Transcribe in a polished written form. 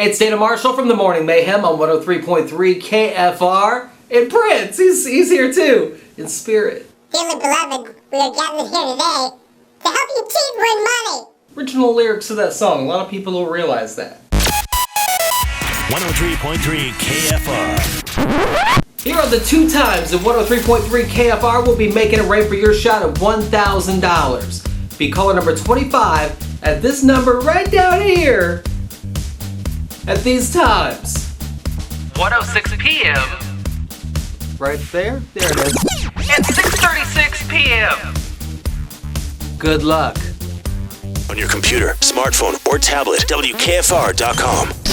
It's Dana Marshall from the Morning Mayhem on 103.3 KFR. And Prince, he's here too, in spirit. Dearly beloved, we are gathered here today to help you cheat win money. Original lyrics to that song. A lot of people don't realize that. 103.3 KFR. Here are the 2 times that 103.3 KFR will be making a rain for your shot at $1,000. Be caller number 25 at this number right down here at these times. 1:06 p.m. Right there? There it is. and 6:36 p.m. Good luck. On your computer, smartphone, or tablet, WKFR.com.